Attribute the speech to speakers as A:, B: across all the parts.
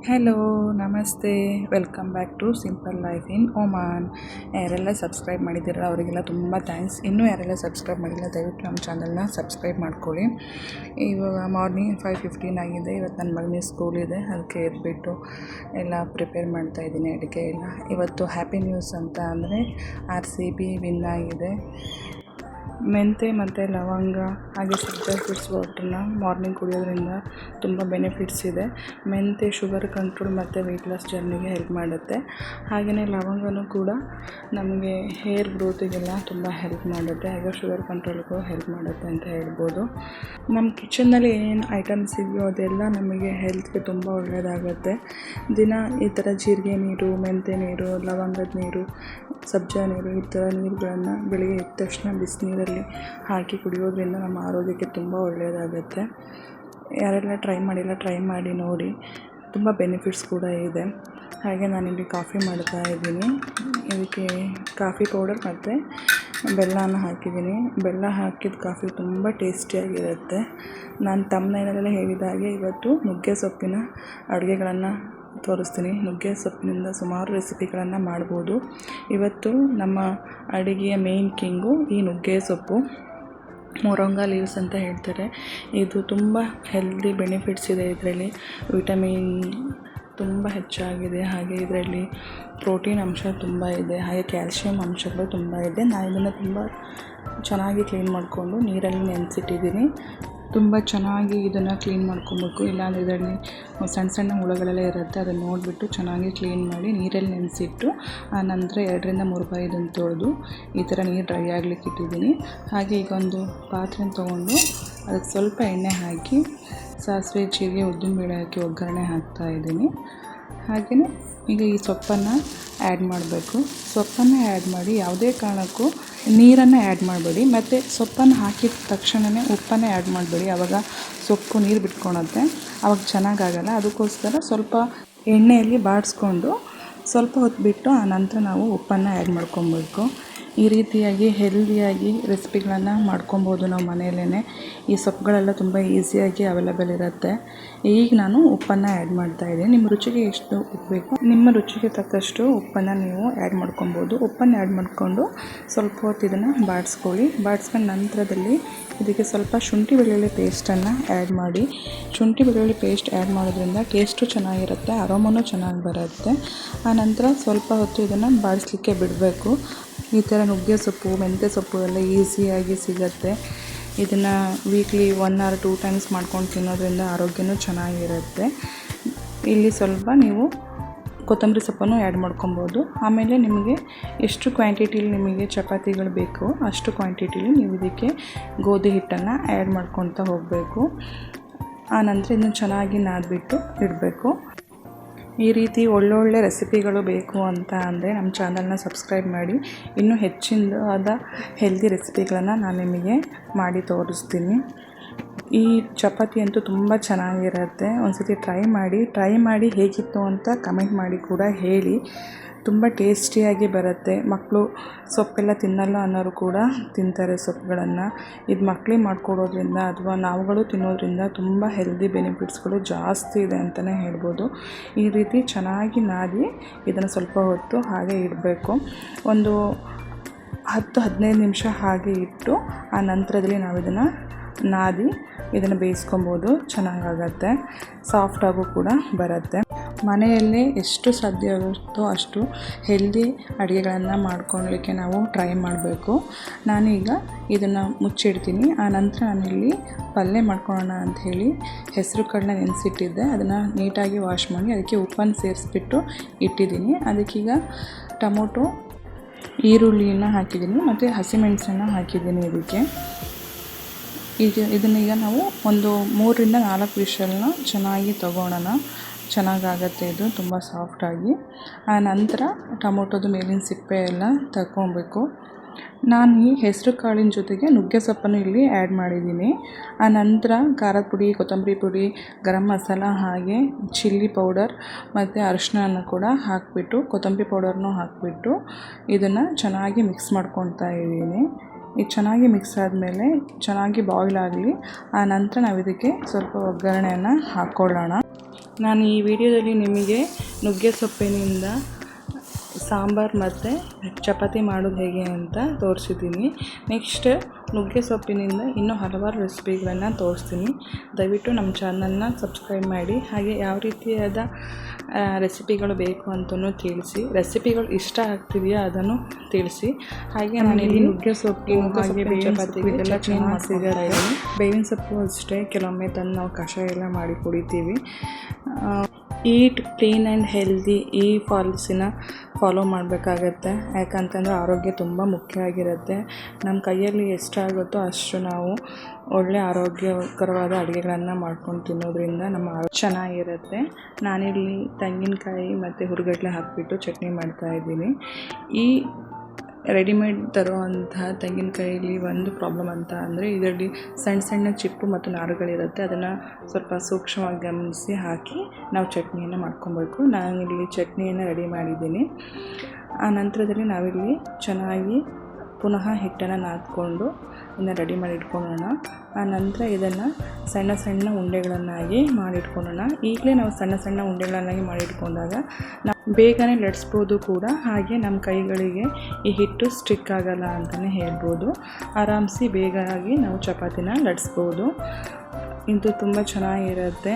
A: Hello ನಮಸ್ತೆ, welcome back to simple life in Oman. ಯಾರೆಲ್ಲ subscribe ಮಾಡಿದ್ದೀರ ಅವರಿಗೆಲ್ಲ ತುಂಬ ಥ್ಯಾಂಕ್ಸ್. ಇನ್ನೂ ಯಾರೆಲ್ಲ ಸಬ್ಸ್ಕ್ರೈಬ್ ಮಾಡಿಲ್ಲ ದಯವಿಟ್ಟು ನಮ್ಮ ಚಾನಲ್ನ ಸಬ್ಸ್ಕ್ರೈಬ್ ಮಾಡ್ಕೊಳ್ಳಿ. ಇವಾಗ ಮಾರ್ನಿಂಗ್ 5:15 ಆಗಿದೆ. ಇವತ್ತು ನನ್ನ ಮಗನಿಗೆ ಸ್ಕೂಲ್ ಇದೆ, ಅದಕ್ಕೆ ಎದ್ಬಿಟ್ಟು ಎಲ್ಲ ಪ್ರಿಪೇರ್ ಮಾಡ್ತಾಯಿದ್ದೀನಿ ಅಡುಗೆ ಎಲ್ಲ. ಇವತ್ತು ಹ್ಯಾಪಿ ನ್ಯೂಸ್ ಅಂತ ಅಂದರೆ RCB ವಿನ್ ಆಗಿದೆ. ಮೆಂತೆ ಮತ್ತು ಲವಂಗ ಹಾಗೆ ಸಬ್ಜಾ ಸೀಡ್ಸ್ ವಾಟರ್ನ ಮಾರ್ನಿಂಗ್ ಕುಡಿಯೋದ್ರಿಂದ ತುಂಬ ಬೆನಿಫಿಟ್ಸ್ ಇದೆ. ಮೆಂತೆ ಶುಗರ್ ಕಂಟ್ರೋಲ್ ಮತ್ತು ವೆಯ್ಟ್ ಲಾಸ್ ಜರ್ನಿಗೆ ಹೆಲ್ಪ್ ಮಾಡುತ್ತೆ. ಹಾಗೆಯೇ ಲವಂಗನೂ ಕೂಡ ನಮಗೆ ಹೇರ್ ಗ್ರೋತಿಗೆಲ್ಲ ತುಂಬ ಹೆಲ್ಪ್ ಮಾಡುತ್ತೆ, ಹಾಗೆ ಶುಗರ್ ಕಂಟ್ರೋಲ್ಗೂ ಹೆಲ್ಪ್ ಮಾಡುತ್ತೆ ಅಂತ ಹೇಳ್ಬೋದು. ನಮ್ಮ ಕಿಚನ್ನಲ್ಲಿ ಏನೇನು ಐಟಮ್ಸ್ ಇದೆಯೋ ಅದೆಲ್ಲ ನಮಗೆ ಹೆಲ್ತ್ಗೆ ತುಂಬ ಒಳ್ಳೆಯದಾಗುತ್ತೆ. ದಿನ ಈ ಥರ ಜೀರಿಗೆ ನೀರು, ಮೆಂತೆ ನೀರು, ಲವಂಗದ ನೀರು, ಸಬ್ಜಾ ನೀರು ಈ ಥರ ನೀರುಗಳನ್ನು ಬೆಳಿಗ್ಗೆ ಎದ್ದ ತಕ್ಷಣ ಬಿಸಿನೀರಲ್ಲಿ ಹಾಕಿ ಕುಡಿಯೋದ್ರಿಂದ ನಮ್ಮ ಆರೋಗ್ಯಕ್ಕೆ ತುಂಬ ಒಳ್ಳೆಯದಾಗುತ್ತೆ. ಯಾರೆಲ್ಲ ಟ್ರೈ ಮಾಡಿಲ್ಲ ಟ್ರೈ ಮಾಡಿ ನೋಡಿ, ತುಂಬ ಬೆನಿಫಿಟ್ಸ್ ಕೂಡ ಇದೆ. ಹಾಗೆ ನಾನಿಲ್ಲಿ ಕಾಫಿ ಮಾಡ್ತಾ ಇದ್ದೀನಿ. ಇದಕ್ಕೆ ಕಾಫಿ ಪೌಡರ್ ಮತ್ತು ಬೆಲ್ಲನ ಹಾಕಿದ್ದೀನಿ. ಬೆಲ್ಲ ಹಾಕಿದ ಕಾಫಿ ತುಂಬ ಟೇಸ್ಟಿಯಾಗಿರುತ್ತೆ. ನಾನು ತಮ್ಮನೇಲೆಲ್ಲ ಹೇಳಿದ ಹಾಗೆ ಇವತ್ತು ನುಗ್ಗೆ ಸೊಪ್ಪಿನ ಅಡುಗೆಗಳನ್ನು ತೋರಿಸ್ತೀನಿ. ನುಗ್ಗೆ ಸೊಪ್ಪಿನಿಂದ ಸುಮಾರು ರೆಸಿಪಿಗಳನ್ನು ಮಾಡ್ಬೋದು. ಇವತ್ತು ನಮ್ಮ ಅಡುಗೆಯ ಮೇನ್ ಕಿಂಗು ಈ ನುಗ್ಗೆ ಸೊಪ್ಪು, ಮೊರಿಂಗಾ ಲೀವ್ಸ್ ಅಂತ ಹೇಳ್ತಾರೆ. ಇದು ತುಂಬ ಹೆಲ್ದಿ ಬೆನಿಫಿಟ್ಸ್ ಇದೆ. ಇದರಲ್ಲಿ ವಿಟಮಿನ್ ತುಂಬ ಹೆಚ್ಚಾಗಿದೆ, ಹಾಗೆ ಇದರಲ್ಲಿ ಪ್ರೋಟೀನ್ ಅಂಶ ತುಂಬ ಇದೆ, ಹಾಗೆ ಕ್ಯಾಲ್ಶಿಯಂ ಅಂಶಗಳು ತುಂಬ ಇದೆ. ನಾನು ಇದನ್ನು ತುಂಬ ಚೆನ್ನಾಗಿ ಕ್ಲೀನ್ ಮಾಡಿಕೊಂಡು ನೀರಲ್ಲಿ ನೆನೆಸಿಟ್ಟಿದ್ದೀನಿ. ತುಂಬ ಚೆನ್ನಾಗಿ ಇದನ್ನು ಕ್ಲೀನ್ ಮಾಡ್ಕೊಬೇಕು, ಇಲ್ಲಾಂದರೆ ಇದರಲ್ಲಿ ಸಣ್ಣ ಸಣ್ಣ ಹುಳುಗಳೆಲ್ಲ ಇರುತ್ತೆ. ಅದನ್ನು ನೋಡಿಬಿಟ್ಟು ಚೆನ್ನಾಗಿ ಕ್ಲೀನ್ ಮಾಡಿ ನೀರಲ್ಲಿ ನೆನೆಸಿಟ್ಟು ಆನಂತರ 2-3 ಬಾರಿ ಇದನ್ನು ತೊಳೆದು ಈ ಥರ ನೀರು ಡ್ರೈ ಆಗಲಿಕ್ಕೆ ಇಟ್ಟಿದ್ದೀನಿ. ಹಾಗೆ ಈಗ ಒಂದು ಪಾತ್ರೆನ ತೊಗೊಂಡು ಅದಕ್ಕೆ ಸ್ವಲ್ಪ ಎಣ್ಣೆ ಹಾಕಿ ಸಾಸಿವೆ, ಜೀರಿಗೆ, ಉದ್ದಿನಬೇಳೆ ಹಾಕಿ ಒಗ್ಗರಣೆ ಹಾಕ್ತಾಯಿದ್ದೀನಿ. ಹಾಗೆಯೇ ಈಗ ಈ ಸೊಪ್ಪನ್ನು ಆ್ಯಡ್ ಮಾಡಬೇಕು. ಸೊಪ್ಪನ್ನು ಆ್ಯಡ್ ಮಾಡಿ ಯಾವುದೇ ಕಾರಣಕ್ಕೂ ನೀರನ್ನು ಆ್ಯಡ್ ಮಾಡಬೇಡಿ, ಮತ್ತು ಸೊಪ್ಪನ್ನು ಹಾಕಿದ ತಕ್ಷಣವೇ ಉಪ್ಪನ್ನು ಆ್ಯಡ್ ಮಾಡಬೇಡಿ. ಆವಾಗ ಸೊಪ್ಪು ನೀರು ಬಿಟ್ಕೊಳುತ್ತೆ, ಆವಾಗ ಚೆನ್ನಾಗಾಗಲ್ಲ. ಅದಕ್ಕೋಸ್ಕರ ಸ್ವಲ್ಪ ಎಣ್ಣೆಯಲ್ಲಿ ಬಾಡಿಸ್ಕೊಂಡು ಸ್ವಲ್ಪ ಹೊತ್ತು ಬಿಟ್ಟು ಆನಂತರ ನಾವು ಉಪ್ಪನ್ನು ಆ್ಯಡ್ ಮಾಡ್ಕೊಬೇಕು. ಈ ರೀತಿಯಾಗಿ ಹೆಲ್ದಿಯಾಗಿ ರೆಸಿಪಿಗಳನ್ನು ಮಾಡ್ಕೊಬೋದು ನಾವು ಮನೆಯಲ್ಲೇ. ಈ ಸೊಪ್ಪುಗಳೆಲ್ಲ ತುಂಬ ಈಸಿಯಾಗಿ ಅವೈಲೇಬಲ್ ಇರುತ್ತೆ. ಈಗ ನಾನು ಉಪ್ಪನ್ನು ಆ್ಯಡ್ ಮಾಡ್ತಾಯಿದ್ದೀನಿ. ನಿಮ್ಮ ರುಚಿಗೆ ಎಷ್ಟು ಉಪ್ಪು ಬೇಕು, ನಿಮ್ಮ ರುಚಿಗೆ ತಕ್ಕಷ್ಟು ಉಪ್ಪನ್ನು ನೀವು ಆ್ಯಡ್ ಮಾಡ್ಕೊಬೋದು. ಉಪ್ಪನ್ನು ಆ್ಯಡ್ ಮಾಡಿಕೊಂಡು ಸ್ವಲ್ಪ ಹೊತ್ತು ಇದನ್ನು ಬಾಡಿಸ್ಕೊಳ್ಳಿ. ಬಾಡಿಸ್ಕೊಂಡು ನಂತರದಲ್ಲಿ ಇದಕ್ಕೆ ಸ್ವಲ್ಪ ಶುಂಠಿ ಬೆಳ್ಳುಳ್ಳಿ ಪೇಸ್ಟನ್ನು ಆ್ಯಡ್ ಮಾಡಿ. ಶುಂಠಿ ಬೆಳ್ಳುಳ್ಳಿ ಪೇಸ್ಟ್ ಆ್ಯಡ್ ಮಾಡೋದ್ರಿಂದ ಟೇಸ್ಟು ಚೆನ್ನಾಗಿರುತ್ತೆ, ಅರೋಮನೂ ಚೆನ್ನಾಗಿ ಬರುತ್ತೆ. ಆನಂತರ ಸ್ವಲ್ಪ ಹೊತ್ತು ಇದನ್ನು ಬಾಡಿಸ್ಲಿಕ್ಕೆ ಬಿಡಬೇಕು. ಈ ಥರ ನುಗ್ಗೆ ಸೊಪ್ಪು, ಮೆಂತ್ಯ ಸೊಪ್ಪು ಎಲ್ಲ ಈಸಿಯಾಗಿ ಸಿಗುತ್ತೆ. ಇದನ್ನು ವೀಕ್ಲಿ 1 or 2 ಟೈಮ್ಸ್ ಮಾಡ್ಕೊಂಡು ತಿನ್ನೋದ್ರಿಂದ ಆರೋಗ್ಯನೂ ಚೆನ್ನಾಗಿರುತ್ತೆ. ಇಲ್ಲಿ ಸ್ವಲ್ಪ ನೀವು ಕೊತ್ತಂಬರಿ ಸೊಪ್ಪನ್ನು ಆ್ಯಡ್ ಮಾಡ್ಕೊಬೋದು. ಆಮೇಲೆ ನಿಮಗೆ ಎಷ್ಟು ಕ್ವಾಂಟಿಟಿಲಿ ನಿಮಗೆ ಚಪಾತಿಗಳು ಬೇಕು ಅಷ್ಟು ಕ್ವಾಂಟಿಟಿಲಿ ನೀವು ಇದಕ್ಕೆ ಗೋಧಿ ಹಿಟ್ಟನ್ನು ಆ್ಯಡ್ ಮಾಡ್ಕೊತಾ ಹೋಗಬೇಕು. ಆನಂತರ ಇದನ್ನು ಚೆನ್ನಾಗಿ ನಾದ್ಬಿಟ್ಟು ಇಡಬೇಕು. ಈ ರೀತಿ ಒಳ್ಳೊಳ್ಳೆ ರೆಸಿಪಿಗಳು ಬೇಕು ಅಂತ ಅಂದರೆ ನಮ್ಮ ಚಾನಲ್ನ ಸಬ್ಸ್ಕ್ರೈಬ್ ಮಾಡಿ. ಇನ್ನೂ ಹೆಚ್ಚಿನದಾದ ಹೆಲ್ದಿ ರೆಸಿಪಿಗಳನ್ನು ನಾನು ನಿಮಗೆ ಮಾಡಿ ತೋರಿಸ್ತೀನಿ. ಈ ಚಪಾತಿ ಅಂತೂ ತುಂಬ ಚೆನ್ನಾಗಿರುತ್ತೆ. ಒಂದು ಸತಿ ಟ್ರೈ ಮಾಡಿ ಹೇಗಿತ್ತು ಅಂತ ಕಮೆಂಟ್ ಮಾಡಿ ಕೂಡ ಹೇಳಿ. ತುಂಬ ಟೇಸ್ಟಿಯಾಗಿ ಬರುತ್ತೆ. ಮಕ್ಕಳು ಸೊಪ್ಪೆಲ್ಲ ತಿನ್ನಲ್ಲ ಅನ್ನೋರು ಕೂಡ ತಿಂತಾರೆ ಸೊಪ್ಪುಗಳನ್ನು. ಇದು ಮಕ್ಕಳಿಗೆ ಮಾಡಿಕೊಡೋದ್ರಿಂದ ಅಥವಾ ನಾವುಗಳು ತಿನ್ನೋದ್ರಿಂದ ತುಂಬ ಹೆಲ್ದಿ ಬೆನಿಫಿಟ್ಸ್ಗಳು ಜಾಸ್ತಿ ಇದೆ ಅಂತಲೇ ಹೇಳ್ಬೋದು. ಈ ರೀತಿ ಚೆನ್ನಾಗಿ ನಾದಿ ಇದನ್ನು ಸ್ವಲ್ಪ ಹೊತ್ತು ಹಾಗೆ ಇಡಬೇಕು. ಒಂದು 10-15 ನಿಮಿಷ ಹಾಗೆ ಇಟ್ಟು ಆ ನಂತರದಲ್ಲಿ ನಾವು ಇದನ್ನು ನಾದಿ ಇದನ್ನು ಬೇಯಿಸ್ಕೊಬೋದು. ಚೆನ್ನಾಗಾಗತ್ತೆ, ಸಾಫ್ಟಾಗೂ ಕೂಡ ಬರುತ್ತೆ. ಮನೆಯಲ್ಲೇ ಎಷ್ಟು ಸಾಧ್ಯ ಆಗುತ್ತೋ ಅಷ್ಟು ಹೆಲ್ದಿ ಅಡುಗೆಗಳನ್ನು ಮಾಡ್ಕೊಳ್ಳಿಕ್ಕೆ ನಾವು ಟ್ರೈ ಮಾಡಬೇಕು. ನಾನೀಗ ಇದನ್ನು ಮುಚ್ಚಿಡ್ತೀನಿ. ಆ ನಂತರ ನಾನಿಲ್ಲಿ ಪಲ್ಯ ಮಾಡ್ಕೊಳ್ಳೋಣ ಅಂಥೇಳಿ ಹೆಸರು ಕಾಳನ್ನ ನೆನೆಸಿಟ್ಟಿದ್ದೆ. ಅದನ್ನು ನೀಟಾಗಿ ವಾಶ್ ಮಾಡಿ ಅದಕ್ಕೆ ಉಪ್ಪನ್ನು ಸೇರಿಸ್ಬಿಟ್ಟು ಇಟ್ಟಿದ್ದೀನಿ. ಅದಕ್ಕೀಗ ಟೊಮೊಟೊ, ಈರುಳ್ಳಿಯನ್ನು ಹಾಕಿದ್ದೀನಿ ಮತ್ತು ಹಸಿಮೆಣಸನ್ನು ಹಾಕಿದ್ದೀನಿ. ಇದನ್ನೀಗ ನಾವು ಒಂದು 3-4 ವಿಷಲ್ನ ಚೆನ್ನಾಗಿ ತಗೊಳ್ಳೋಣ. ಚೆನ್ನಾಗಾಗತ್ತೆ ಇದು ತುಂಬ ಸಾಫ್ಟಾಗಿ. ಆ ನಂತರ ಟೊಮೊಟೊದು ಮೇಲಿನ ಸಿಪ್ಪೆ ಎಲ್ಲ ತಗೊಬೇಕು. ನಾನು ಈ ಹೆಸರು ಕಾಳಿನ ಜೊತೆಗೆ ನುಗ್ಗೆ ಸೊಪ್ಪನ್ನು ಇಲ್ಲಿ ಆ್ಯಡ್ ಮಾಡಿದ್ದೀನಿ. ಆ ನಂತರ ಖಾರದ ಪುಡಿ, ಕೊತ್ತಂಬರಿ ಪುಡಿ, ಗರಂ ಮಸಾಲ ಹಾಗೆ ಚಿಲ್ಲಿ ಪೌಡರ್ ಮತ್ತು ಅರಿಶಿನ ಕೂಡ ಹಾಕಿಬಿಟ್ಟು, ಕೊತ್ತಂಬರಿ ಪೌಡರ್ನೂ ಹಾಕಿಬಿಟ್ಟು ಇದನ್ನು ಚೆನ್ನಾಗಿ ಮಿಕ್ಸ್ ಮಾಡ್ಕೊತಾ ಇದ್ದೀನಿ. ಇದು ಚೆನ್ನಾಗಿ ಮಿಕ್ಸ್ ಆದಮೇಲೆ ಚೆನ್ನಾಗಿ ಬಾಯ್ಲ್ ಆಗಲಿ. ಆ ನಂತರ ನಾವು ಇದಕ್ಕೆ ಸ್ವಲ್ಪ ಒಗ್ಗರಣೆಯನ್ನು ಹಾಕ್ಕೊಳ್ಳೋಣ. ನಾನು ಈ ವಿಡಿಯೋದಲ್ಲಿ ನಿಮಗೆ ನುಗ್ಗೆ ಸೊಪ್ಪಿನಿಂದ ಸಾಂಬಾರು ಮತ್ತು ಚಪಾತಿ ಮಾಡೋದು ಹೇಗೆ ಅಂತ ತೋರಿಸಿದ್ದೀನಿ. ನೆಕ್ಸ್ಟ್ ನುಗ್ಗೆ ಸೊಪ್ಪಿನಿಂದ ಇನ್ನೂ ಹಲವಾರು ರೆಸಿಪಿಗಳನ್ನು ತೋರಿಸ್ತೀನಿ. ದಯವಿಟ್ಟು ನಮ್ಮ ಚಾನಲ್ನ ಸಬ್ಸ್ಕ್ರೈಬ್ ಮಾಡಿ. ಹಾಗೆ ಯಾವ ರೀತಿಯಾದ ರೆಸಿಪಿಗಳು ಬೇಕು ಅಂತಲೂ ತಿಳಿಸಿ. ರೆಸಿಪಿಗಳು ಇಷ್ಟ ಆಗ್ತಿದೆಯಾ ಅದನ್ನು ತಿಳಿಸಿ. ಹಾಗೆ ನಾನಿಲ್ಲಿ ನುಗ್ಗೆ ಸೊಪ್ಪು ಹಾಗೆ ಚಪಾತಿಗೆ ಇದೆಲ್ಲ ಚೆನ್ನಾಗಿ ಸಿಗುತ್ತೆ. ಬೇವಿನ ಸೊಪ್ಪು ಅಷ್ಟೇ ಕೆಲವೊಮ್ಮೆ ತಂದು ನಾವು ಕಷಾಯ ಎಲ್ಲ ಮಾಡಿ ಕುಡಿತೀವಿ. ಈಟ್ ಕ್ಲೀನ್ ಆ್ಯಂಡ್ ಹೆಲ್ದಿ ಈ ಪಾಲಿಸಿನ ಫಾಲೋ ಮಾಡಬೇಕಾಗತ್ತೆ. ಯಾಕಂತಂದರೆ ಆರೋಗ್ಯ ತುಂಬ ಮುಖ್ಯ ಆಗಿರುತ್ತೆ. ನಮ್ಮ ಕೈಯಲ್ಲಿ ಎಷ್ಟಾಗುತ್ತೋ ಅಷ್ಟು ನಾವು ಒಳ್ಳೆ ಆರೋಗ್ಯಕರವಾದ ಅಡುಗೆಗಳನ್ನು ಮಾಡ್ಕೊಂಡು ತಿನ್ನೋದ್ರಿಂದ ನಮ್ಮ ಆರೋಗ್ಯ ಚೆನ್ನಾಗಿರುತ್ತೆ. ನಾನಿಲ್ಲಿ ತೆಂಗಿನಕಾಯಿ ಮತ್ತು ಹುರಿಗಡಲೆ ಹಾಕಿಬಿಟ್ಟು ಚಟ್ನಿ ಮಾಡ್ತಾಯಿದ್ದೀನಿ. ಈ ರೆಡಿಮೇಡ್ ತರುವಂತಹ ತೆಂಗಿನಕಾಯಲ್ಲಿ ಒಂದು ಪ್ರಾಬ್ಲಮ್ ಅಂತ ಅಂದರೆ ಇದರಲ್ಲಿ ಸಣ್ಣ ಸಣ್ಣ ಚಿಪ್ಪು ಮತ್ತು ನಾರುಗಳಿರುತ್ತೆ. ಅದನ್ನು ಸ್ವಲ್ಪ ಸೂಕ್ಷ್ಮವಾಗಿ ಗಮನಿಸಿ ಹಾಕಿ ನಾವು ಚಟ್ನಿಯನ್ನು ಮಾಡ್ಕೊಬೇಕು. ನಾನಿಲ್ಲಿ ಚಟ್ನಿಯನ್ನು ರೆಡಿ ಮಾಡಿದ್ದೀನಿ. ಆ ನಂತರದಲ್ಲಿ ನಾವಿಲ್ಲಿ ಚೆನ್ನಾಗಿ ಪುನಃ ಹಿಟ್ಟನ್ನು ನಾದ್ಕೊಂಡು ಇದನ್ನು ರೆಡಿ ಮಾಡಿ ಇಟ್ಕೊಳ್ಳೋಣ. ಆ ನಂತರ ಇದನ್ನು ಸಣ್ಣ ಸಣ್ಣ ಉಂಡೆಗಳನ್ನಾಗಿ ಮಾಡಿಟ್ಕೊಳ್ಳೋಣ. ಈಗಲೇ ನಾವು ಸಣ್ಣ ಸಣ್ಣ ಉಂಡೆಗಳನ್ನಾಗಿ ಮಾಡಿಟ್ಕೊಂಡಾಗ ನಾವು ಬೇಗನೆ ಲಟ್ಸ್ಬೋದು ಕೂಡ. ಹಾಗೆ ನಮ್ಮ ಕೈಗಳಿಗೆ ಈ ಹಿಟ್ಟು ಸ್ಟಿಕ್ ಆಗಲ್ಲ ಅಂತಲೇ ಹೇಳ್ಬೋದು. ಆರಾಮಿಸಿ ಬೇಗವಾಗಿ ನಾವು ಚಪಾತಿನ ಲಟ್ಸ್ಬೋದು. ಇದು ತುಂಬ ಚೆನ್ನಾಗಿರುತ್ತೆ.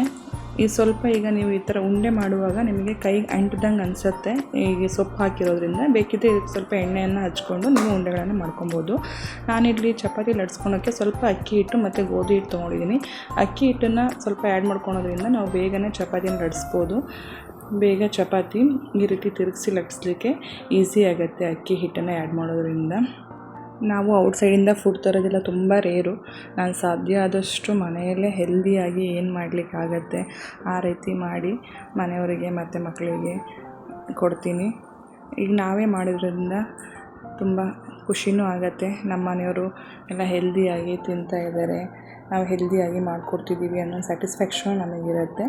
A: ಈ ಸ್ವಲ್ಪ ಈಗ ನೀವು ಈ ಥರ ಉಂಡೆ ಮಾಡುವಾಗ ನಿಮಗೆ ಕೈಗೆ ಅಂಟ್ದಂಗೆ ಅನಿಸುತ್ತೆ. ಈಗ ಸೊಪ್ಪು ಹಾಕಿರೋದ್ರಿಂದ ಬೇಕಿದ್ದರೆ ಇದಕ್ಕೆ ಸ್ವಲ್ಪ ಎಣ್ಣೆಯನ್ನು ಹಚ್ಕೊಂಡು ನೀವು ಉಂಡೆಗಳನ್ನು ಮಾಡ್ಕೊಬೋದು. ನಾನಿಲ್ಲಿ ಚಪಾತಿ ಲಟ್ಸ್ಕೊಳೋಕ್ಕೆ ಸ್ವಲ್ಪ ಅಕ್ಕಿ ಹಿಟ್ಟು ಮತ್ತು ಗೋಧಿ ಹಿಟ್ಟು ತೊಗೊಂಡಿದ್ದೀನಿ. ಅಕ್ಕಿ ಹಿಟ್ಟನ್ನು ಸ್ವಲ್ಪ ಆ್ಯಡ್ ಮಾಡ್ಕೊಳೋದ್ರಿಂದ ನಾವು ಬೇಗನೆ ಚಪಾತಿನ ಲಟ್ಸ್ಬೋದು. ಬೇಗ ಚಪಾತಿ ಈ ರೀತಿ ತಿರುಗಿಸಿ ಲಟ್ಸ್ಲಿಕ್ಕೆ ಈಸಿ ಆಗುತ್ತೆ ಅಕ್ಕಿ ಹಿಟ್ಟನ್ನು ಆ್ಯಡ್ ಮಾಡೋದ್ರಿಂದ. ನಾವು ಔಟ್ಸೈಡಿಂದ ಫುಡ್ ತರೋದೆಲ್ಲ ತುಂಬ ರೇರು. ನಾನು ಸಾಧ್ಯ ಆದಷ್ಟು ಮನೆಯಲ್ಲೇ ಹೆಲ್ದಿಯಾಗಿ ಏನು ಮಾಡಲಿಕ್ಕಾಗತ್ತೆ ಆ ರೀತಿ ಮಾಡಿ ಮನೆಯವರಿಗೆ ಮತ್ತು ಮಕ್ಕಳಿಗೆ ಕೊಡ್ತೀನಿ. ಈಗ ನಾವೇ ಮಾಡೋದ್ರಿಂದ ತುಂಬ ಖುಷಿನೂ ಆಗುತ್ತೆ. ನಮ್ಮ ಮನೆಯವರು ಎಲ್ಲ ಹೆಲ್ದಿಯಾಗಿ ತಿಂತಾಯಿದ್ದಾರೆ, ನಾವು ಹೆಲ್ದಿಯಾಗಿ ಮಾಡಿಕೊಡ್ತಿದ್ದೀವಿ ಅನ್ನೋ ಸ್ಯಾಟಿಸ್ಫ್ಯಾಕ್ಷನ್ ನಮಗಿರುತ್ತೆ.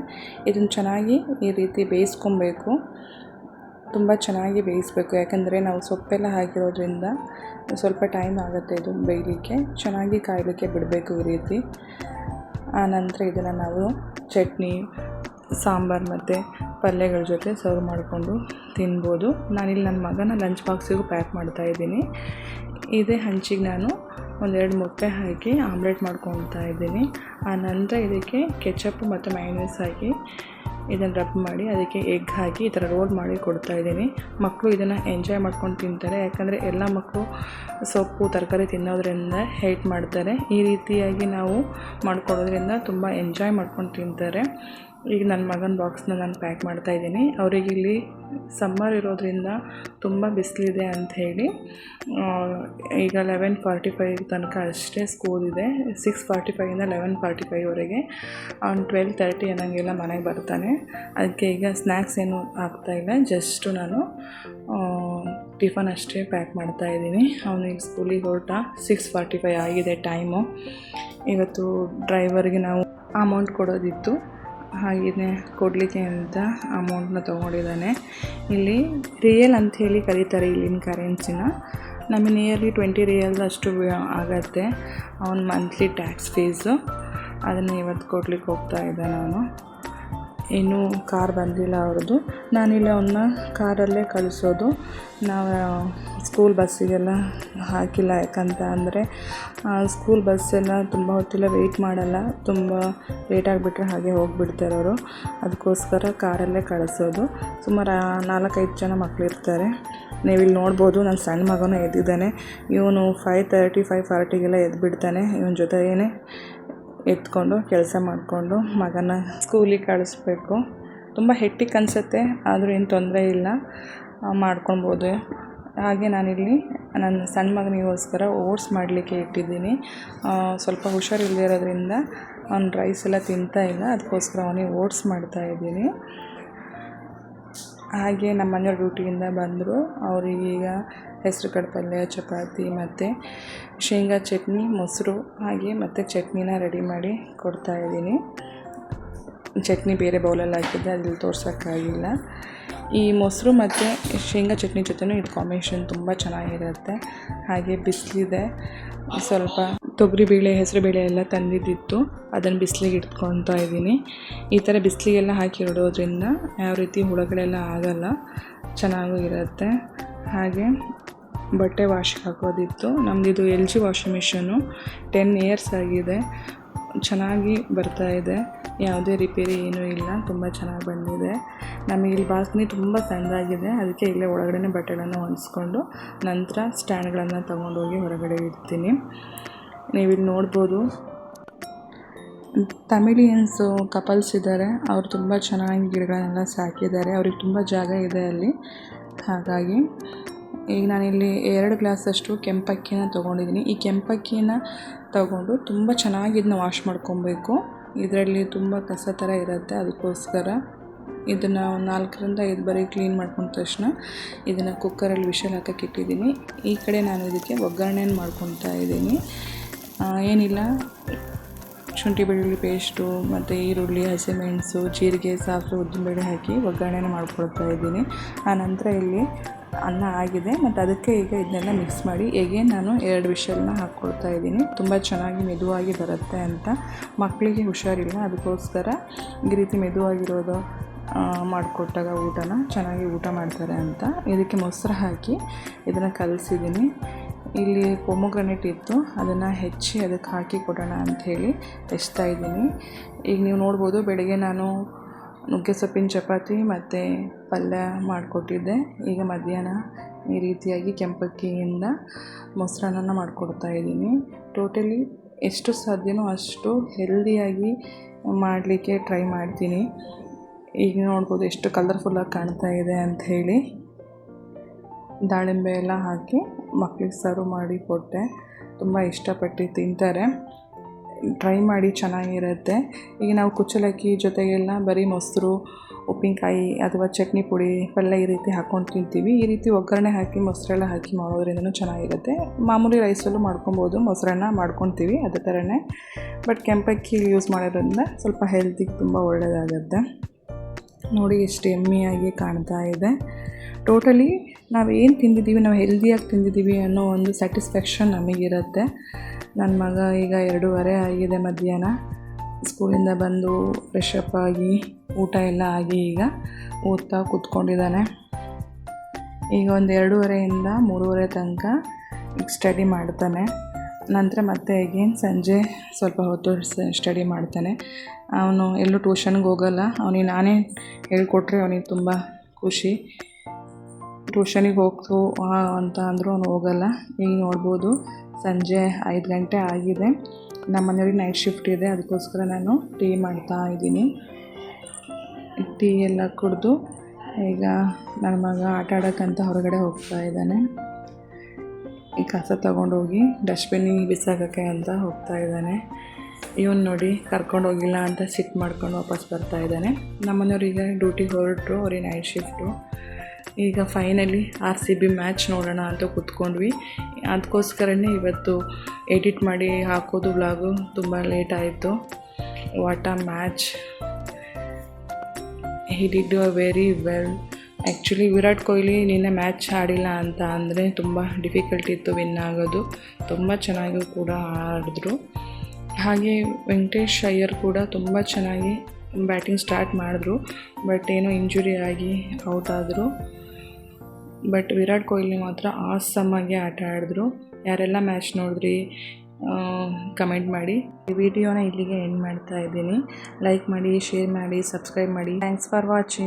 A: ಇದನ್ನು ಚೆನ್ನಾಗಿ ಈ ರೀತಿ ಬೇಯಿಸ್ಕೊಬೇಕು. ತುಂಬ ಚೆನ್ನಾಗಿ ಬೇಯಿಸಬೇಕು. ಯಾಕಂದರೆ ನಾವು ಸೊಪ್ಪೆಲ್ಲ ಹಾಕಿರೋದ್ರಿಂದ ಸ್ವಲ್ಪ ಟೈಮ್ ಆಗುತ್ತೆ ಇದು ಬೇಯಲಿಕ್ಕೆ. ಚೆನ್ನಾಗಿ ಕಾಯಲಿಕ್ಕೆ ಬಿಡಬೇಕು ಈ ರೀತಿ. ಆ ನಂತರ ಇದನ್ನು ನಾವು ಚಟ್ನಿ, ಸಾಂಬಾರು ಮತ್ತು ಪಲ್ಯಗಳ ಜೊತೆ ಸರ್ವ್ ಮಾಡಿಕೊಂಡು ತಿನ್ಬೋದು. ನಾನಿಲ್ಲಿ ನನ್ನ ಮಗನ ಲಂಚ್ ಬಾಕ್ಸಿಗೂ ಪ್ಯಾಕ್ ಮಾಡ್ತಾಯಿದ್ದೀನಿ. ಇದೇ ಹಂಚಿಗೆ ನಾನು ಒಂದೆರಡು ಮೊಟ್ಟೆ ಹಾಕಿ ಆಮ್ಲೆಟ್ ಮಾಡ್ಕೊಳ್ತಾ ಇದ್ದೀನಿ. ಆ ನಂತರ ಇದಕ್ಕೆ ಕೆಚಪ್ಪು ಮತ್ತು ಮಯೋನೈಸ್ ಹಾಕಿ ಇದನ್ನು ರಬ್ ಮಾಡಿ ಅದಕ್ಕೆ ಎಗ್ ಹಾಕಿ ಈ ಥರ ರೋಲ್ ಮಾಡಿ ಕೊಡ್ತಾಯಿದ್ದೀನಿ. ಮಕ್ಕಳು ಇದನ್ನು ಎಂಜಾಯ್ ಮಾಡ್ಕೊಂಡು ತಿಂತಾರೆ. ಯಾಕಂದರೆ ಎಲ್ಲ ಮಕ್ಕಳು ಸೊಪ್ಪು ತರಕಾರಿ ತಿನ್ನೋದ್ರಿಂದ ಹೇಟ್ ಮಾಡ್ತಾರೆ. ಈ ರೀತಿಯಾಗಿ ನಾವು ಮಾಡಿಕೊಡೋದ್ರಿಂದ ತುಂಬ ಎಂಜಾಯ್ ಮಾಡ್ಕೊಂಡು ತಿಂತಾರೆ. ಈಗ ನನ್ನ ಮಗನ ಬಾಕ್ಸ್ನ ನಾನು ಪ್ಯಾಕ್ ಮಾಡ್ತಾಯಿದ್ದೀನಿ. ಅವರಿಗೆ ಇಲ್ಲಿ ಸಮ್ಮರ್ ಇರೋದ್ರಿಂದ ತುಂಬ ಬಿಸಿಲಿದೆ ಅಂಥೇಳಿ ಈಗ 11:45 ತನಕ ಅಷ್ಟೇ ಸ್ಕೂಲ್ ಇದೆ. 6:45ಇಂದ 11:45ವರೆಗೆ ಅವ್ನು 12:30 ಅನ್ನೋಂಗೆಲ್ಲ ಮನೆಗೆ ಬರ್ತಾನೆ. ಅದಕ್ಕೆ ಈಗ ಸ್ನ್ಯಾಕ್ಸ್ ಏನು ಆಗ್ತಾಯಿಲ್ಲ, ಜಸ್ಟು ನಾನು ಟಿಫನ್ ಅಷ್ಟೇ ಪ್ಯಾಕ್ ಮಾಡ್ತಾಯಿದ್ದೀನಿ. ಅವನಿಗೆ ಸ್ಕೂಲಿಗೆ ಹೊರಟ 6:45 ಆಗಿದೆ ಟೈಮು. ಇವತ್ತು ಡ್ರೈವರ್ಗೆ ನಾವು ಅಮೌಂಟ್ ಕೊಡೋದಿತ್ತು, ಹಾಗೆಯೇ ಕೊಡಲಿಕ್ಕೆ ಅಂತ ಅಮೌಂಟನ್ನ ತೊಗೊಂಡಿದ್ದಾನೆ. ಇಲ್ಲಿ ರಿಯಲ್ ಅಂಥೇಳಿ ಕರೀತಾರೆ ಇಲ್ಲಿನ ಕರೆನ್ಸಿನ. ನಮಗೆ ನಿಯರ್ಲಿ 20 ರಿಯಲ್ ಅಷ್ಟು ಆಗತ್ತೆ ಅವನ ಮಂತ್ಲಿ ಟ್ಯಾಕ್ಸ್ ಫೀಸು. ಅದನ್ನು ಇವತ್ತು ಕೊಡ್ಲಿಕ್ಕೆ ಹೋಗ್ತಾ ಇದ್ದೆ ನಾನು. ಇನ್ನೂ ಕಾರ್ ಬಂದಿಲ್ಲ ಅವ್ರದ್ದು. ನಾನಿಲ್ಲಿ ಅವನ್ನ ಕಾರಲ್ಲೇ ಕಳಿಸೋದು. ನಾವು ಸ್ಕೂಲ್ ಬಸ್ಸಿಗೆಲ್ಲ ಹಾಕಿಲ್ಲ. ಯಾಕಂತ ಅಂದರೆ ಸ್ಕೂಲ್ ಬಸ್ಸೆಲ್ಲ ತುಂಬ ಹೊತ್ತೆಲ್ಲ ವೆಯ್ಟ್ ಮಾಡಲ್ಲ. ತುಂಬ ಲೇಟ್ ಆಗಿಬಿಟ್ರೆ ಹಾಗೆ ಹೋಗಿಬಿಡ್ತಾರೆ ಅವರು. ಅದಕ್ಕೋಸ್ಕರ ಕಾರಲ್ಲೇ ಕಳಿಸೋದು. ಸುಮಾರು 4-5 ಜನ ಮಕ್ಕಳಿರ್ತಾರೆ. ನೀವಿಲ್ಲಿ ನೋಡ್ಬೋದು ನನ್ನ ಸಣ್ಣ ಮಗನೂ ಎದ್ದಿದ್ದಾನೆ. ಇವನು 5:30, 5:40ಗೆಲ್ಲ ಎದ್ದುಬಿಡ್ತಾನೆ. ಇವನ ಜೊತೆಗೇ ಎತ್ಕೊಂಡು ಕೆಲಸ ಮಾಡಿಕೊಂಡು ಮಗನ ಸ್ಕೂಲಿಗೆ ಕಳಿಸ್ಬೇಕು. ತುಂಬ ಹೆಕ್ಟಿಕ್ ಅನಿಸುತ್ತೆ, ಆದರೂ ಏನು ತೊಂದರೆ ಇಲ್ಲ, ಮಾಡ್ಕೊಳ್ಬೋದು. ಹಾಗೆ ನಾನಿಲ್ಲಿ ನನ್ನ ಸಣ್ಣ ಮಗನಿಗೋಸ್ಕರ ಓಟ್ಸ್ ಮಾಡಲಿಕ್ಕೆ ಇಟ್ಟಿದ್ದೀನಿ. ಸ್ವಲ್ಪ ಹುಷಾರಿಲ್ಲದೆ ಇರೋದ್ರಿಂದ ಅವ್ನು ರೈಸ್ ಎಲ್ಲ ತಿಂತಾ ಇಲ್ಲ. ಅದಕ್ಕೋಸ್ಕರ ಅವನಿಗೆ ಓಟ್ಸ್ ಮಾಡ್ತಾಯಿದ್ದೀನಿ. ಹಾಗೆ ನಮ್ಮ ಮನೆಯವ್ರು ಡ್ಯೂಟಿಯಿಂದ ಬಂದರು. ಅವರಿಗೀಗ ಹೆಸರು ಕಾಳು ಪಲ್ಯ, ಚಪಾತಿ ಮತ್ತು ಶೇಂಗಾ ಚಟ್ನಿ, ಮೊಸರು ಹಾಗೆ ಮತ್ತು ಚಟ್ನಿನ ರೆಡಿ ಮಾಡಿ ಕೊಡ್ತಾಯಿದ್ದೀನಿ. ಚಟ್ನಿ ಬೇರೆ ಬೌಲಲ್ಲಿ ಹಾಕಿದ್ದೆ, ಅಲ್ಲಿ ತೋರ್ಸೋಕ್ಕಾಗಿಲ್ಲ. ಈ ಮೊಸರು ಮತ್ತು ಶೇಂಗಾ ಚಟ್ನಿ ಜೊತೆನೂ ಇದು ಕಾಂಬಿನೇಷನ್ ತುಂಬ ಚೆನ್ನಾಗಿರುತ್ತೆ. ಹಾಗೆ ಬಿಸಿಲಿದೆ, ಸ್ವಲ್ಪ ತೊಗರಿಬೇಳೆ ಹೆಸರುಬೇಳೆ ಎಲ್ಲ ತಂದಿದ್ದಿತ್ತು, ಅದನ್ನು ಬಿಸಿಲಿಗೆ ಇಟ್ಕೊತಾ ಇದ್ದೀನಿ. ಈ ಥರ ಬಿಸಿಲಿಗೆಲ್ಲ ಹಾಕಿ ಇಡೋದ್ರಿಂದ ಯಾವ ರೀತಿ ಹುಳಗಳೆಲ್ಲ ಆಗಲ್ಲ, ಚೆನ್ನಾಗೂ ಇರುತ್ತೆ. ಹಾಗೆ ಬಟ್ಟೆ ವಾಶ್ಗೆ ಹಾಕೋದಿತ್ತು. ನಮ್ಮದಿದು LG ವಾಷಿಂಗ್ ಮಿಷನ್ನು 10 ಇಯರ್ಸ್ ಆಗಿದೆ, ಚೆನ್ನಾಗಿ ಬರ್ತಾಯಿದೆ, ಯಾವುದೇ ರಿಪೇರಿ ಏನೂ ಇಲ್ಲ, ತುಂಬ ಚೆನ್ನಾಗಿ ಬಂದಿದೆ. ನಮಗೆ ಇಲ್ಲಿ ಬಾಲ್ಕನಿ ತುಂಬ ಸಣ್ಣದಾಗಿದೆ, ಅದಕ್ಕೆ ಇಲ್ಲೇ ಒಳಗಡೆ ಬಟ್ಟೆಗಳನ್ನು ಒಣಗಿಸ್ಕೊಂಡು ನಂತರ ಸ್ಟ್ಯಾಂಡ್ಗಳನ್ನು ತೊಗೊಂಡೋಗಿ ಹೊರಗಡೆ ಇಡ್ತೀನಿ. ನೀವಿಲ್ಲಿ ನೋಡ್ಬೋದು, ತಮಿಳಿಯನ್ಸು ಕಪಲ್ಸ್ ಇದ್ದಾರೆ, ಅವರು ತುಂಬ ಚೆನ್ನಾಗಿ ಗಿಡಗಳನ್ನೆಲ್ಲ ಸಾಕಿದ್ದಾರೆ, ಅವ್ರಿಗೆ ತುಂಬ ಜಾಗ ಇದೆ ಅಲ್ಲಿ. ಹಾಗಾಗಿ ಈಗ ನಾನಿಲ್ಲಿ 2 ಗ್ಲಾಸಷ್ಟು ಕೆಂಪಕ್ಕಿನ ತೊಗೊಂಡಿದ್ದೀನಿ. ಈ ಕೆಂಪಕ್ಕಿನ ತಗೊಂಡು ತುಂಬ ಚೆನ್ನಾಗಿ ಇದನ್ನ ವಾಶ್ ಮಾಡ್ಕೊಬೇಕು. ಇದರಲ್ಲಿ ತುಂಬ ಕಸ ಥರ ಇರುತ್ತೆ, ಅದಕ್ಕೋಸ್ಕರ ಇದನ್ನು 4ರಿಂದ 5 ಬಾರಿ ಕ್ಲೀನ್ ಮಾಡ್ಕೊಂಡ ತಕ್ಷಣ ಇದನ್ನು ಕುಕ್ಕರಲ್ಲಿ ವಿಷಲ್ ಹಾಕಕ್ಕೆ ಇಟ್ಟಿದ್ದೀನಿ. ಈ ಕಡೆ ನಾನು ಇದಕ್ಕೆ ಒಗ್ಗರಣೆಯನ್ನು ಮಾಡ್ಕೊತಾ ಇದ್ದೀನಿ. ಏನಿಲ್ಲ, ಶುಂಠಿ ಬೆಳ್ಳುಳ್ಳಿ ಪೇಸ್ಟು ಮತ್ತು ಈರುಳ್ಳಿ, ಹಸಿಮೆಣಸು, ಜೀರಿಗೆ, ಸಾಸಿವೆ, ಉದ್ದಿನಬೇಳೆ ಹಾಕಿ ಒಗ್ಗರಣೆನ ಮಾಡ್ಕೊಳ್ತಾ ಇದ್ದೀನಿ. ಆನಂತರ ಇಲ್ಲಿ ಅನ್ನ ಆಗಿದೆ ಮತ್ತು ಅದಕ್ಕೆ ಈಗ ಇದನ್ನೆಲ್ಲ ಮಿಕ್ಸ್ ಮಾಡಿ ಎಗೇನ್ ನಾನು 2 ವಿಷಲ್ನ ಹಾಕ್ಕೊಳ್ತಾ ಇದ್ದೀನಿ. ತುಂಬ ಚೆನ್ನಾಗಿ ಮೆದುವಾಗಿ ಬರುತ್ತೆ ಅಂತ. ಮಕ್ಕಳಿಗೆ ಹುಷಾರಿಲ್ಲ, ಅದಕ್ಕೋಸ್ಕರ ಈ ರೀತಿ ಮೆದುವಾಗಿರೋದು ಮಾಡಿಕೊಟ್ಟಾಗ ಊಟನ ಚೆನ್ನಾಗಿ ಊಟ ಮಾಡ್ತಾರೆ ಅಂತ ಇದಕ್ಕೆ ಮೊಸರು ಹಾಕಿ ಇದನ್ನು ಕಲಸಿದ್ದೀನಿ. ಇಲ್ಲಿ ಪೊಮೊಗ್ರಾನೇಟ್ ಇತ್ತು, ಅದನ್ನು ಹೆಚ್ಚಿ ಅದಕ್ಕೆ ಹಾಕಿ ಕೊಡೋಣ ಅಂಥೇಳಿ ಹೆಚ್ಚ್ತಾ ಇದ್ದೀನಿ. ಈಗ ನೀವು ನೋಡ್ಬೋದು, ಬೆಳಗ್ಗೆ ನಾನು ನುಗ್ಗೆ ಸೊಪ್ಪಿನ ಚಪಾತಿ ಮತ್ತು ಪಲ್ಯ ಮಾಡಿಕೊಟ್ಟಿದ್ದೆ. ಈಗ ಮಧ್ಯಾಹ್ನ ಈ ರೀತಿಯಾಗಿ ಕೆಂಪಕ್ಕಿಯಿಂದ ಮೊಸರನ್ನ ಮಾಡಿಕೊಡ್ತಾ ಇದ್ದೀನಿ. ಟೋಟಲಿ ಎಷ್ಟು ಸಾಧ್ಯನೋ ಅಷ್ಟು ಹೆಲ್ದಿಯಾಗಿ ಮಾಡಲಿಕ್ಕೆ ಟ್ರೈ ಮಾಡ್ತೀನಿ. ಈಗ ನೋಡ್ಬೋದು ಎಷ್ಟು ಕಲರ್ಫುಲ್ಲಾಗಿ ಕಾಣ್ತಾ ಇದೆ ಅಂಥೇಳಿ. ದಾಳಿಂಬೆ ಎಲ್ಲ ಹಾಕಿ ಮಕ್ಕಳಿಗೆ ಸರ್ವ್ ಮಾಡಿ ಕೊಟ್ಟೆ, ತುಂಬ ಇಷ್ಟಪಟ್ಟು ತಿಂತಾರೆ. ಟ್ರೈ ಮಾಡಿ, ಚೆನ್ನಾಗಿರುತ್ತೆ. ಈಗ ನಾವು ಕುಚ್ಚಲಕ್ಕಿ ಜೊತೆಗೆಲ್ಲ ಬರೀ ಮೊಸರು, ಉಪ್ಪಿನಕಾಯಿ ಅಥವಾ ಚಟ್ನಿ ಪುಡಿ, ಪಲ್ಯ ಈ ರೀತಿ ಹಾಕ್ಕೊಂಡು ತಿಂತೀವಿ. ಈ ರೀತಿ ಒಗ್ಗರಣೆ ಹಾಕಿ ಮೊಸರೆಲ್ಲ ಹಾಕಿ ಮಾಡೋದ್ರಿಂದನೂ ಚೆನ್ನಾಗಿರುತ್ತೆ. ಮಾಮೂಲಿ ರೈಸಲ್ಲೂ ಮಾಡ್ಕೊಬೋದು, ಮೊಸರನ್ನ ಮಾಡ್ಕೊತೀವಿ ಅದೇ ಥರನೇ. ಬಟ್ ಕೆಂಪಕ್ಕಿ ಯೂಸ್ ಮಾಡೋದ್ರಿಂದ ಸ್ವಲ್ಪ ಹೆಲ್ತಿಗೆ ತುಂಬ ಒಳ್ಳೆಯದಾಗುತ್ತೆ. ನೋಡಿ ಎಷ್ಟು ಯಮ್ಮಿಯಾಗಿ ಕಾಣ್ತಾ ಇದೆ. ಟೋಟಲಿ ನಾವು ಏನು ತಿಂದಿದ್ದೀವಿ, ನಾವು ಹೆಲ್ದಿಯಾಗಿ ತಿಂದಿದ್ದೀವಿ ಅನ್ನೋ ಒಂದು ಸ್ಯಾಟಿಸ್ಫ್ಯಾಕ್ಷನ್ ನಮಗಿರುತ್ತೆ. ನನ್ನ ಮಗ ಈಗ 2:30 ಆಗಿದೆ, ಮಧ್ಯಾಹ್ನ ಸ್ಕೂಲಿಂದ ಬಂದು ಫ್ರೆಶ್ ಅಪ್ ಆಗಿ ಊಟ ಎಲ್ಲ ಆಗಿ ಈಗ ಓದ್ತಾ ಕೂತ್ಕೊಂಡಿದ್ದಾನೆ. ಈಗ ಒಂದು 2:30ಇಂದ 3:30 ತನಕ ಸ್ಟಡಿ ಮಾಡ್ತಾನೆ. ನಂತರ ಮತ್ತೆ ಅಗೇನ್ ಸಂಜೆ ಸ್ವಲ್ಪ ಹೊತ್ತು ಸ್ಟಡಿ ಮಾಡ್ತಾನೆ. ಅವನು ಎಲ್ಲೂ ಟ್ಯೂಷನ್ಗೆ ಹೋಗಲ್ಲ, ಅವನಿಗೆ ನಾನೇ ಹೇಳ್ಕೊಟ್ರೆ ಅವನಿಗೆ ತುಂಬ ಖುಷಿ. ಟ್ಯೂಷನಿಗೆ ಹೋಗ್ತು ಅಂತ ಅಂದರೂ ಅವನು ಹೋಗಲ್ಲ. ಈಗ ನೋಡ್ಬೋದು, ಸಂಜೆ 5 ಗಂಟೆ ಆಗಿದೆ. ನಮ್ಮ ಮನೆಯವ್ರಿಗೆ ನೈಟ್ ಶಿಫ್ಟ್ ಇದೆ, ಅದಕ್ಕೋಸ್ಕರ ನಾನು ಟೀ ಮಾಡ್ತಾ ಇದ್ದೀನಿ. ಟೀ ಎಲ್ಲ ಕುಡಿದು ಈಗ ನನ್ನ ಮಗ ಆಟ ಆಡೋಕ್ಕಂತ ಹೊರಗಡೆ ಹೋಗ್ತಾ ಇದ್ದಾನೆ. ಈ ಕಸ ತೊಗೊಂಡೋಗಿ ಡಸ್ಟ್ಬಿನ್ನಿಗೆ ಬಿಸಾಕೋಕ್ಕೆ ಅಂತ ಹೋಗ್ತಾ ಇದ್ದಾನೆ. ಇವನು ನೋಡಿ ಕರ್ಕೊಂಡು ಹೋಗಿಲ್ಲ ಅಂತ ಸಿಟ್ಟು ಮಾಡ್ಕೊಂಡು ವಾಪಸ್ ಬರ್ತಾ ಇದ್ದಾನೆ. ನಮ್ಮನೆಯವ್ರಿಗೆ ಡ್ಯೂಟಿಗೆ ಹೊರಟರು, ಅವ್ರಿಗೆ ನೈಟ್ ಶಿಫ್ಟು. ಈಗ ಫೈನಲಿ RCB ಮ್ಯಾಚ್ ನೋಡೋಣ ಅಂತ ಕೂತ್ಕೊಂಡ್ವಿ. ಅದಕ್ಕೋಸ್ಕರನೇ ಇವತ್ತು ಎಡಿಟ್ ಮಾಡಿ ಹಾಕೋದು ವ್ಲಾಗು ತುಂಬ ಲೇಟ್ ಆಯಿತು. What a match, he did very well. Actually Virat Kohli ನಿನ್ನೆ ಮ್ಯಾಚ್ ಆಡಿಲ್ಲ ಅಂತ ಅಂದರೆ ತುಂಬ ಡಿಫಿಕಲ್ಟ್ ಇತ್ತು ವಿನ್ ಆಗೋದು. ತುಂಬ ಚೆನ್ನಾಗಿ ಕೂಡ ಆಡಿದ್ರು. ಹಾಗೆ ವೆಂಕಟೇಶ್ ಅಯ್ಯರ್ ಕೂಡ ತುಂಬ ಚೆನ್ನಾಗಿ ಬ್ಯಾಟಿಂಗ್ ಸ್ಟಾರ್ಟ್ ಮಾಡಿದ್ರು, ಬಟ್ ಏನೋ ಇಂಜುರಿ ಆಗಿ ಔಟ್ ಆದರು. ಬಟ್ ವಿರಾಟ್ ಕೊಹ್ಲಿ ಮಾತ್ರ ಆಸಮ್ಮಾಗಿ ಆಟ ಆಡಿದ್ರು. ಯಾರೆಲ್ಲ ಮ್ಯಾಚ್ ನೋಡಿದ್ರಿ ಕಮೆಂಟ್ ಮಾಡಿ. ಈ ವಿಡಿಯೋನ ಇಲ್ಲಿಗೆ ಎಂಡ್ ಮಾಡ್ತಾ ಇದ್ದೀನಿ. ಲೈಕ್ ಮಾಡಿ, ಶೇರ್ ಮಾಡಿ, ಸಬ್ಸ್ಕ್ರೈಬ್ ಮಾಡಿ. Thanks for watching.